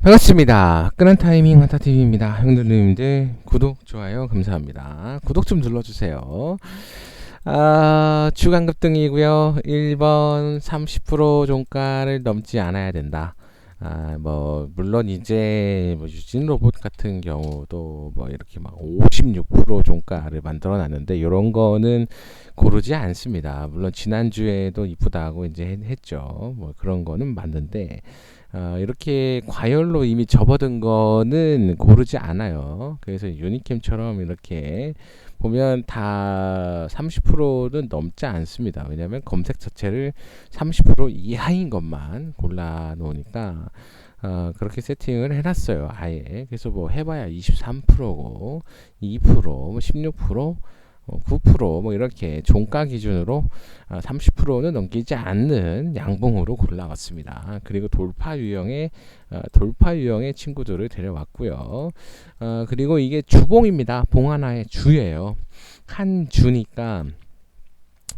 반갑습니다. 끈한 타이밍 한타TV입니다. 형들님들 구독, 좋아요 감사합니다. 구독 좀 눌러주세요. 주간급등이고요. 1번 30% 종가를 넘지 않아야 된다. 물론 이제 유진 로봇 같은 경우도 이렇게 막 56% 종가를 만들어 놨는데, 이런 거는 고르지 않습니다. 물론 지난주에도 이쁘다고 이제 했죠. 그런 거는 맞는데, 이렇게 과열로 이미 접어든 거는 고르지 않아요. 그래서 유니캠처럼 이렇게 보면 다 30%는 넘지 않습니다. 왜냐하면 검색 자체를 30% 이하인 것만 골라 놓으니까 그렇게 세팅을 해놨어요. 아예. 그래서 해봐야 23%고 2%, 16%, 9% 이렇게 종가 기준으로 30%는 넘기지 않는 양봉으로 골라왔습니다. 그리고 돌파 유형의 친구들을 데려왔고요. 그리고 이게 주봉입니다. 봉 하나의 주예요. 한 주니까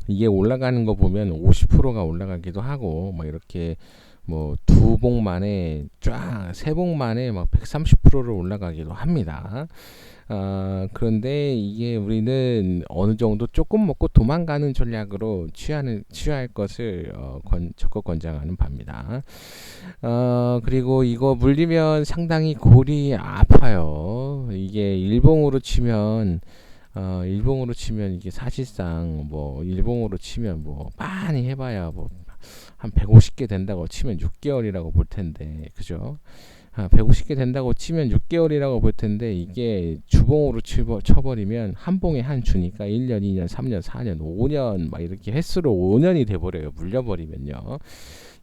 이게 올라가는 거 보면 50%가 올라가기도 하고 이렇게 두 봉 만에 세 봉 만에 130%를 올라가기도 합니다. 그런데 이게 우리는 어느 정도 조금 먹고 도망가는 전략으로 취할 것을 적극 권장하는 바입니다. 그리고 이거 물리면 상당히 골이 아파요. 이게 일봉으로 치면 이게 사실상 일봉으로 치면 많이 해봐야 한 150개 된다고 치면 6개월이라고 볼 텐데, 그죠? 150개 된다고 치면 6개월이라고 볼 텐데, 이게 주봉으로 쳐버리면 한 봉에 한 주니까 1년, 2년, 3년, 4년, 5년 이렇게 횟수로 5년이 돼버려요. 물려버리면요.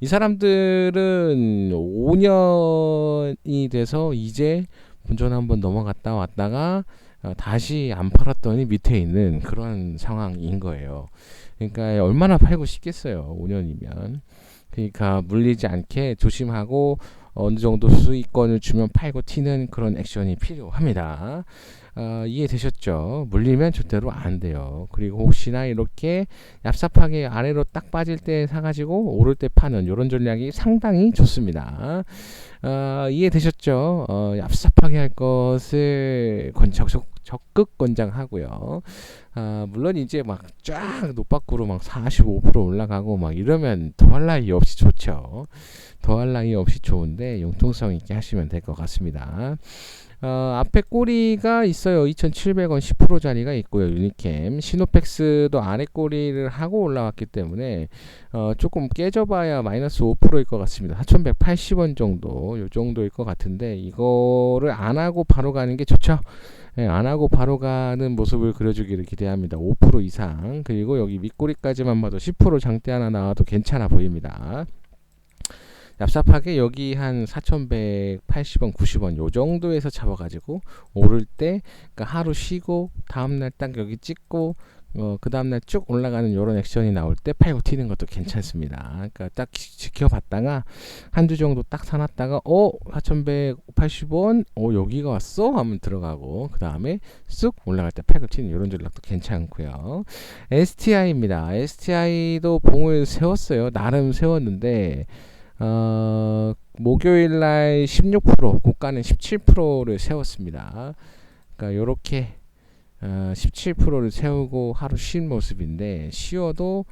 이 사람들은 5년이 돼서 이제 본전 한번 넘어갔다 왔다가 다시 안 팔았더니 밑에 있는 그런 상황인 거예요. 그러니까 얼마나 팔고 싶겠어요. 5년이면. 그러니까 물리지 않게 조심하고 어느 정도 수익권을 주면 팔고 튀는 그런 액션이 필요합니다. 이해되셨죠? 물리면 절대로 안 돼요. 그리고 혹시나 이렇게 얍삽하게 아래로 딱 빠질 때 사가지고 오를 때 파는 이런 전략이 상당히 좋습니다. 이해되셨죠? 얍삽하게 할 것을 적극 권장하고요. 물론 이제 쫙 노박구로 45% 올라가고 이러면 더할 나위 없이 좋죠. 더할 나위 없이 좋은데 융통성 있게 하시면 될 것 같습니다. 앞에 꼬리가 있어요. 2,700원 10%짜리가 있고요. 유니캠 시노펙스도 아래 꼬리를 하고 올라왔기 때문에 조금 깨져봐야 마이너스 5%일 것 같습니다. 4,180원 정도, 요 정도일 것 같은데, 이거를 안 하고 바로 가는 게 좋죠. 네, 안 하고 바로 가는 모습을 그려주기를 기대합니다. 5% 이상. 그리고 여기 밑꼬리까지만 봐도 10% 장대 하나 나와도 괜찮아 보입니다. 얍삽하게 여기 한 4,180원, 90원 요 정도에서 잡아가지고 오를 때, 그러니까 하루 쉬고 다음날 딱 여기 찍고 그 다음날 쭉 올라가는 이런 액션이 나올 때 팔고 튀는 것도 괜찮습니다. 그러니까 딱 지켜봤다가 한 주 정도 딱 사놨다가 4,180원 여기가 왔어? 하면 들어가고, 그 다음에 쑥 올라갈 때 팔고 튀는 이런 전략도 괜찮고요. STI입니다. STI도 봉을 세웠어요. 나름 세웠는데 목요일날 16%, 고가는 17%를 세웠습니다. 그러니까 요렇게 17%를 세우고 하루 쉰 모습인데, 쉬어도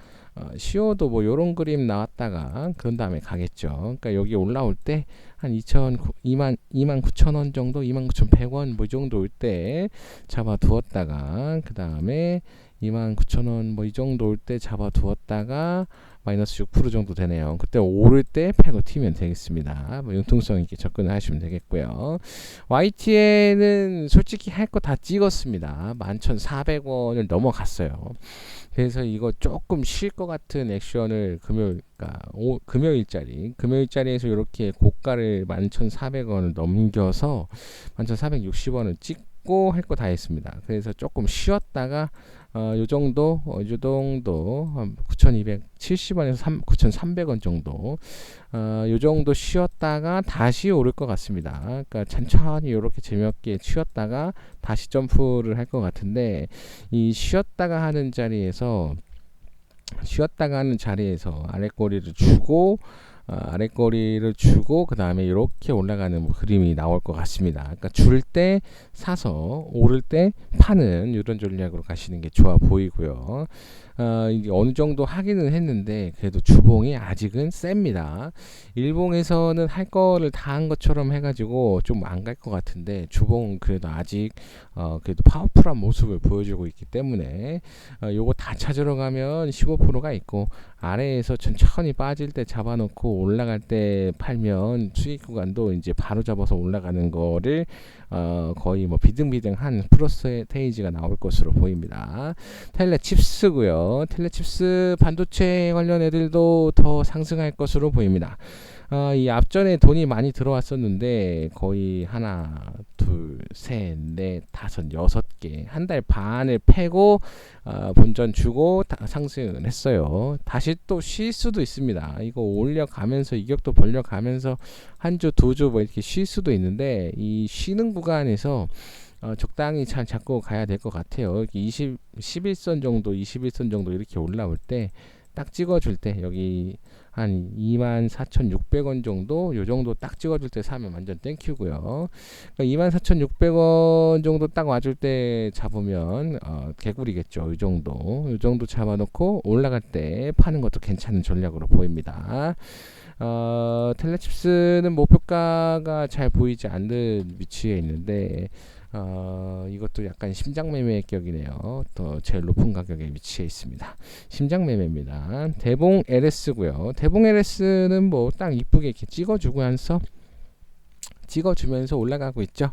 요런 그림 나왔다가 그런 다음에 가겠죠. 그러니까 여기 올라올 때 한 29,000원 정도, 29,100원 이 정도 올 때 잡아두었다가, 그 다음에 29,000원 이 정도 올 때 잡아두었다가 마이너스 6% 정도 되네요. 그때 오를 때 팔고 튀면 되겠습니다. 융통성 있게 접근을 하시면 되겠고요. YTN은 솔직히 할 거 다 찍었습니다. 11,400원을 넘어갔어요. 그래서 이거 조금 쉴 것 같은 액션을 금요일자리에서 이렇게 고가를 11,400원을 넘겨서 11,460원을 찍고 할 거 다 했습니다. 그래서 조금 쉬었다가 요 정도 9,270원에서 9,300원 정도 요 정도 쉬었다가 다시 오를 것 같습니다. 그러니까 천천히 이렇게 재미없게 쉬었다가 다시 점프를 할 것 같은데, 이 쉬었다가 하는 자리에서 아래 꼬리를 주고 아랫꼬리를 주고 그 다음에 이렇게 올라가는 뭐 그림이 나올 것 같습니다. 그러니까 줄 때 사서 오를 때 파는 이런 전략으로 가시는 게 좋아 보이고요. 이제 어느 정도 하기는 했는데 그래도 주봉이 아직은 셉니다. 일봉에서는 할 거를 다 한 것처럼 해가지고 좀 안 갈 것 같은데 주봉은 그래도 아직 그래도 파워풀한 모습을 보여주고 있기 때문에 요거 다 찾으러 가면 15%가 있고 아래에서 천천히 빠질 때 잡아놓고 올라갈 때 팔면 수익 구간도 이제 바로 잡아서 올라가는 거를 거의 뭐 비등비등한 프로스테이지가 나올 것으로 보입니다. 텔레칩스고요. 텔레칩스 반도체 관련 애들도 더 상승할 것으로 보입니다. 이 앞전에 돈이 많이 들어왔었는데 거의 하나, 둘, 셋, 넷, 다섯, 6개 한 달 반을 패고 본전 주고 상승을 했어요. 다시 또 쉴 수도 있습니다. 이거 올려가면서 이격도 벌려가면서 한 주, 두 주 뭐 이렇게 쉴 수도 있는데 이 쉬는 구간에서 적당히 잘 잡고 가야 될 것 같아요. 11선 정도, 21선 정도 이렇게 올라올 때 딱 찍어줄 때 여기 한 24,600원 정도 요 정도 딱 찍어줄 때 사면 완전 땡큐고요. 그러니까 24,600원 정도 딱 와줄 때 잡으면 개구리겠죠. 요 정도 잡아놓고 올라갈 때 파는 것도 괜찮은 전략으로 보입니다. 텔레칩스는 목표가가 잘 보이지 않는 위치에 있는데 이것도 약간 심장 매매 격이네요. 더 제일 높은 가격에 위치해 있습니다. 심장 매매입니다. 대봉 LS고요. 대봉 LS는 뭐 딱 이쁘게 이렇게 찍어주면서 올라가고 있죠.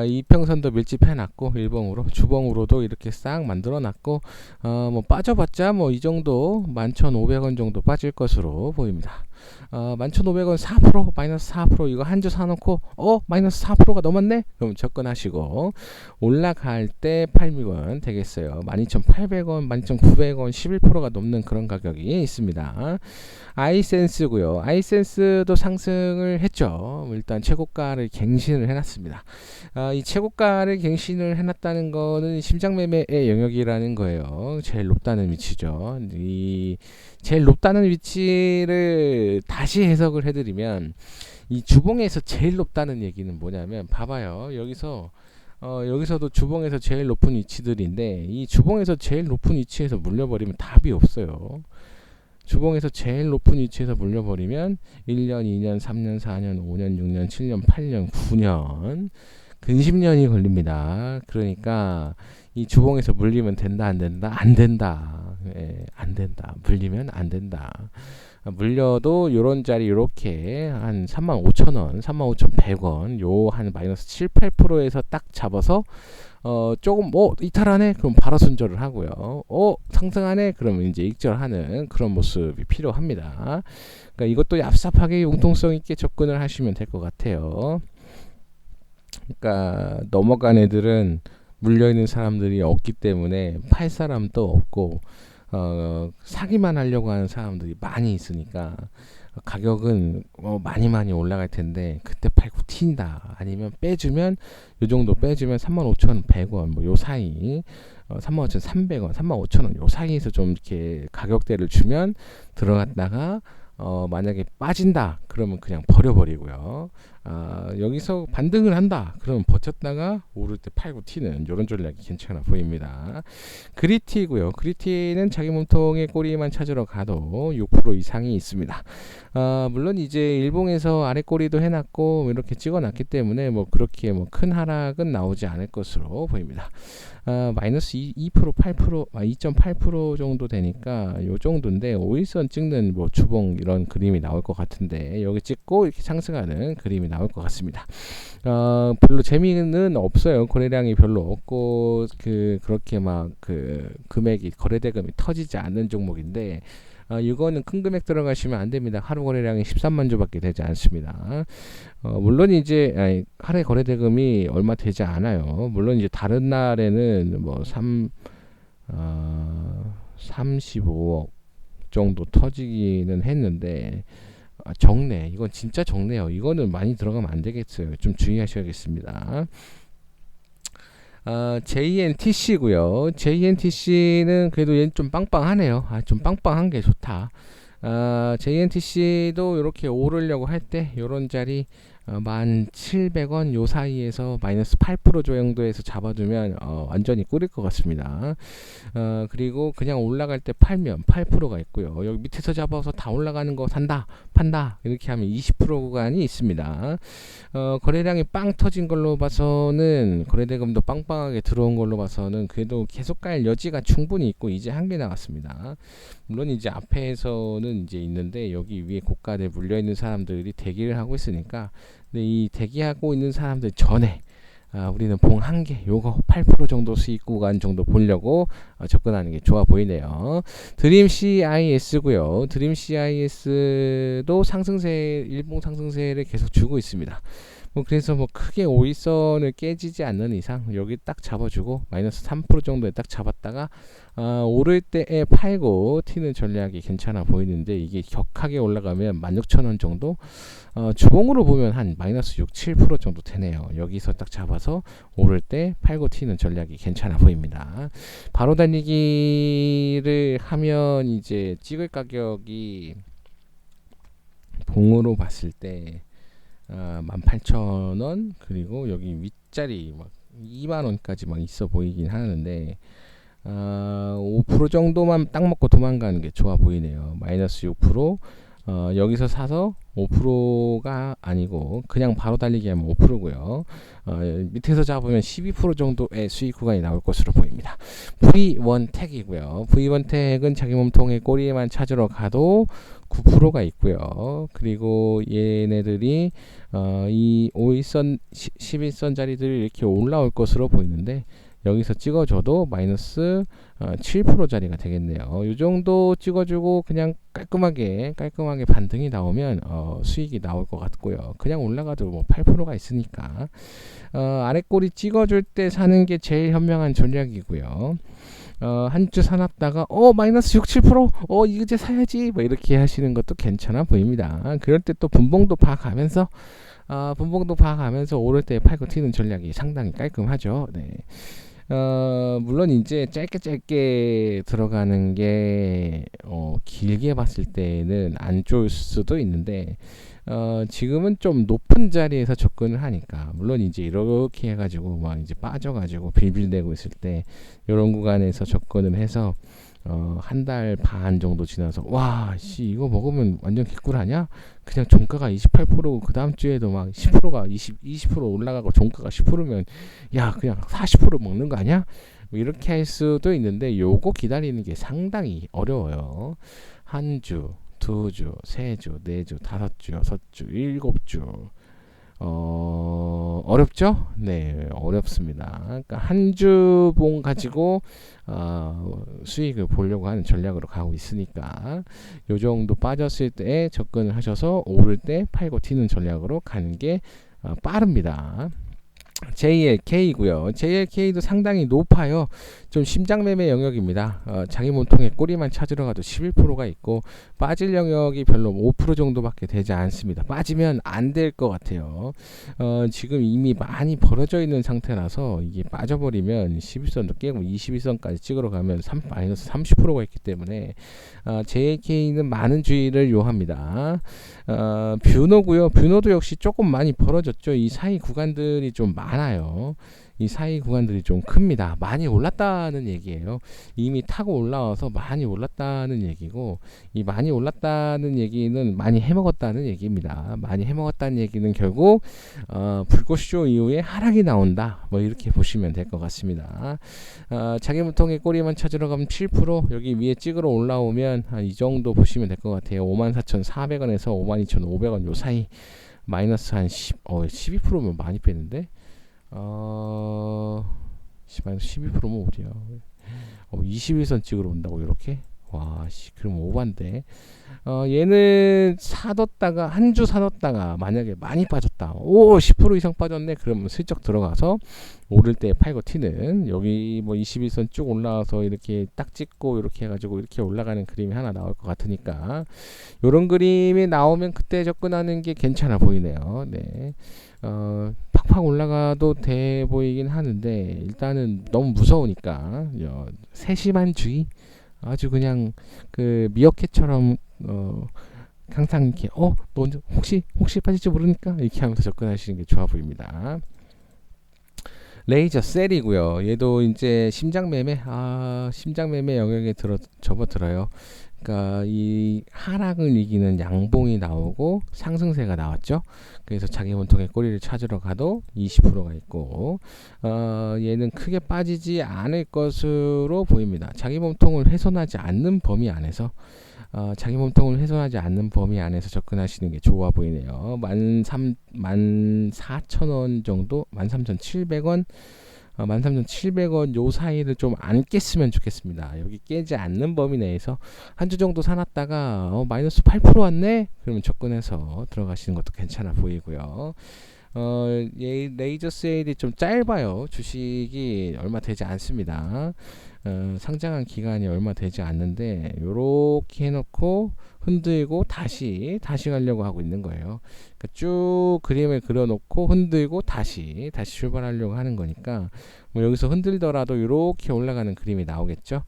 이평선도 밀집해놨고 일봉으로 주봉으로도 이렇게 싹 만들어놨고 뭐 빠져봤자 뭐 이 정도 11,500원 정도 빠질 것으로 보입니다. 11,500원 4% 마이너스 4% 이거 한 주 사놓고 마이너스 4%가 넘었네? 그럼 접근하시고 올라갈 때 팔면 되겠어요. 12,800원 12,900원 11%가 넘는 그런 가격이 있습니다. 아이센스고요. 아이센스도 상승을 했죠. 일단 최고가를 갱신을 해놨습니다. 이 최고가를 갱신을 해놨다는 거는 심장매매의 영역이라는 거예요. 제일 높다는 위치죠. 이 제일 높다는 위치를 다시 해석을 해드리면 이 주봉에서 제일 높다는 얘기는 뭐냐면 봐봐요. 여기서도 주봉에서 제일 높은 위치들인데 이 주봉에서 제일 높은 위치에서 물려버리면 답이 없어요. 주봉에서 제일 높은 위치에서 물려버리면 1년, 2년, 3년, 4년, 5년, 6년, 7년, 8년, 9년 근십년이 걸립니다. 그러니까 이 주봉에서 물리면 된다 안 된다? 안 된다. 안 된다. 물리면 안 된다. 물려도 요런 자리 요렇게 한 35,000원, 35,100원 요 한 마이너스 7, 8%에서 딱 잡아서 조금 이탈하네? 그럼 바로 손절을 하고요. 상승하네? 그러면 이제 익절하는 그런 모습이 필요합니다. 그러니까 이것도 얍삽하게 융통성 있게 접근을 하시면 될 것 같아요. 그러니까 넘어간 애들은 물려있는 사람들이 없기 때문에 팔 사람도 없고 사기만 하려고 하는 사람들이 많이 있으니까 가격은 많이 올라갈 텐데 그때 팔고 튄다 아니면 빼주면 요 정도 빼주면 35,100원 뭐 요 사이 35,300원 35,000원 요 사이에서 좀 이렇게 가격대를 주면 들어갔다가 만약에 빠진다 그러면 그냥 버려버리고요. 여기서 반등을 한다 그러면 버텼다가 오를 때 팔고 튀는 이런 전략이 괜찮아 보입니다. 그리티고요. 그리티는 자기 몸통의 꼬리만 찾으러 가도 6% 이상이 있습니다. 물론 이제 일봉에서 아래 꼬리도 해놨고 이렇게 찍어놨기 때문에 뭐 그렇게 뭐 큰 하락은 나오지 않을 것으로 보입니다. 마이너스 2%, 8%, 2.8% 정도 되니까 요 정도인데 5일선 찍는 뭐 주봉 이런 그림이 나올 것 같은데 여기 찍고 이렇게 상승하는 그림이 나올 것 같습니다. 별로 재미는 없어요. 거래량이 별로 없고 그렇게 막 금액이 거래대금이 터지지 않는 종목인데 이거는 큰 금액 들어가시면 안 됩니다. 하루 거래량이 13만 주밖에 되지 않습니다. 물론 이제 하루에 거래대금이 얼마 되지 않아요. 물론 이제 다른 날에는 뭐 35억 정도 터지기는 했는데 적네. 이건 진짜 적네요. 이거는 많이 들어가면 안 되겠어요. 좀 주의하셔야겠습니다. JNTC고요. JNTC는 그래도 얘는 좀 빵빵하네요. 좀 빵빵한 게 좋다. JNTC도 이렇게 오르려고 할 때 요런 자리 1,700원 요 사이에서 마이너스 8% 정도에서 잡아두면 완전히 꿀일 것 같습니다. 그리고 그냥 올라갈 때 팔면 8%가 있고요. 여기 밑에서 잡아서 다 올라가는 거 산다, 판다 이렇게 하면 20% 구간이 있습니다. 거래량이 빵 터진 걸로 봐서는 거래대금도 빵빵하게 들어온 걸로 봐서는 그래도 계속 갈 여지가 충분히 있고 이제 한 개 나왔습니다. 물론 이제 앞에서는 이제 있는데 여기 위에 고가에 물려 있는 사람들이 대기를 하고 있으니까 근데 이 대기하고 있는 사람들 전에 우리는 봉 한 개 요거 8% 정도 수익 구간 정도 보려고 접근하는 게 좋아 보이네요. 드림 CIS고요. 드림 CIS도 상승세 일봉 상승세를 계속 주고 있습니다. 그래서 뭐 크게 5일선을 깨지지 않는 이상 여기 딱 잡아주고 마이너스 3% 정도에 딱 잡았다가 오를 때에 팔고 튀는 전략이 괜찮아 보이는데 이게 격하게 올라가면 16,000원 정도 주봉으로 보면 한 마이너스 6, 7% 정도 되네요. 여기서 딱 잡아서 오를 때 팔고 튀는 전략이 괜찮아 보입니다. 바로 달리기를 하면 이제 찍을 가격이 봉으로 봤을 때 18,000원 그리고 여기 윗자리 막 2만원까지 막 있어 보이긴 하는데 5% 정도만 딱 먹고 도망가는 게 좋아 보이네요. 마이너스 6% 여기서 사서 5%가 아니고 그냥 바로 달리기 하면 5%고요. 밑에서 잡으면 12% 정도의 수익 구간이 나올 것으로 보입니다. V1택이고요. V1택은 자기 몸통의 꼬리에만 찾으러 가도 9%가 있고요. 그리고 얘네들이 이 5일선, 11선 자리들이 이렇게 올라올 것으로 보이는데 여기서 찍어줘도 마이너스 7% 자리가 되겠네요. 이 정도 찍어주고 그냥 깔끔하게 반등이 나오면 수익이 나올 것 같고요. 그냥 올라가도 뭐 8%가 있으니까 아래 꼬리 찍어줄 때 사는 게 제일 현명한 전략이고요. 한 주 사놨다가 마이너스 6, 7% 이제 사야지 뭐 이렇게 하시는 것도 괜찮아 보입니다. 그럴 때 또 분봉도 봐가면서 오를 때 팔고 튀는 전략이 상당히 깔끔하죠. 네. 물론 이제 짧게 들어가는 게 길게 봤을 때는 안 좋을 수도 있는데 지금은 좀 높은 자리에서 접근을 하니까 물론 이제 이렇게 해가지고 막 이제 빠져가지고 빌빌대고 있을 때 이런 구간에서 접근을 해서 한 달 반 정도 지나서 이거 먹으면 완전 개꿀 아니야? 그냥 종가가 28%고 그 다음 주에도 막 10%가 20% 올라가고 종가가 10%면 야 그냥 40% 먹는 거 아니야? 뭐 이렇게 할 수도 있는데 요거 기다리는 게 상당히 어려워요. 한 주, 두 주, 세 주, 네 주, 다섯 주, 여섯 주, 일곱 주 어렵죠? 네, 어렵습니다. 그러니까 한 주봉 가지고 수익을 보려고 하는 전략으로 가고 있으니까 요 정도 빠졌을 때 접근을 하셔서 오를 때 팔고 튀는 전략으로 가는 게 빠릅니다. JLK고요. JLK도 상당히 높아요. 좀 심장매매 영역입니다. 자기 몸통에 꼬리만 찾으러 가도 11%가 있고 빠질 영역이 별로 5% 정도밖에 되지 않습니다. 빠지면 안 될 것 같아요. 지금 이미 많이 벌어져 있는 상태라서 이게 빠져버리면 11선도 깨고 21선까지 찍으러 가면 마이너스 30%가 있기 때문에 JLK는 많은 주의를 요합니다. 뷰노고요. 뷰노도 역시 조금 많이 벌어졌죠. 이 사이 구간들이 좀 많아요. 이 사이 구간들이 좀 큽니다. 많이 올랐다는 얘기예요. 이미 타고 올라와서 많이 올랐다는 얘기고 이 많이 올랐다는 얘기는 많이 해먹었다는 얘기입니다. 많이 해먹었다는 얘기는 결국 불꽃쇼 이후에 하락이 나온다. 뭐 이렇게 보시면 될 것 같습니다. 자기 물통의 꼬리만 찾으러 가면 7% 여기 위에 찍으러 올라오면 이 정도 보시면 될 것 같아요. 54,400원에서 52,500원 요 사이 마이너스 한 12%면 많이 빼는데 12%면 어디야? 21선 찍으러 온다고 이렇게? 그럼 오반데. 얘는 사뒀다가 한 주 사뒀다가 만약에 많이 빠졌다. 10% 이상 빠졌네. 그러면 슬쩍 들어가서 오를 때 팔고 튀는 여기 뭐 21선 쭉 올라와서 이렇게 딱 찍고 이렇게 해가지고 이렇게 올라가는 그림이 하나 나올 것 같으니까 요런 그림이 나오면 그때 접근하는 게 괜찮아 보이네요. 네. 팍팍 올라가도 돼 보이긴 하는데 일단은 너무 무서우니까 세심한 주의 아주 그냥 그 미어캣처럼 항상 이렇게 너 혹시 빠질지 모르니까 이렇게 하면서 접근하시는 게 좋아 보입니다. 레이저 셀이고요. 얘도 이제 심장 매매 영역에 접어들어요. 그러니까 이 하락을 이기는 양봉이 나오고 상승세가 나왔죠. 그래서 자기 몸통의 꼬리를 찾으러 가도 20%가 있고, 얘는 크게 빠지지 않을 것으로 보입니다. 자기 몸통을 훼손하지 않는 범위 안에서 접근하시는 게 좋아 보이네요. 14,000원 정도, 13,700원, 13,700원 요 사이를 좀 안 깼으면 좋겠습니다. 여기 깨지 않는 범위 내에서 한 주 정도 사놨다가 마이너스 8% 왔네? 그러면 접근해서 들어가시는 것도 괜찮아 보이고요. 얘 레이저 세일이 좀 짧아요. 주식이 얼마 되지 않습니다. 상장한 기간이 얼마 되지 않는데 요렇게 해놓고 흔들고 다시 가려고 하고 있는 거예요. 그러니까 쭉 그림을 그려놓고 흔들고 다시 출발하려고 하는 거니까 뭐 여기서 흔들더라도 요렇게 올라가는 그림이 나오겠죠.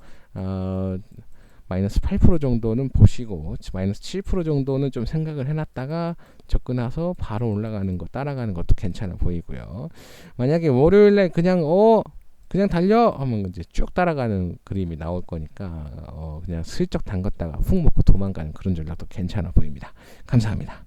마이너스 8% 정도는 보시고 마이너스 7% 정도는 좀 생각을 해놨다가 접근해서 바로 올라가는 거 따라가는 것도 괜찮아 보이고요. 만약에 월요일날 그냥 달려 하면 이제 쭉 따라가는 그림이 나올 거니까 그냥 슬쩍 담갔다가 훅 먹고 도망가는 그런 전략도 괜찮아 보입니다. 감사합니다.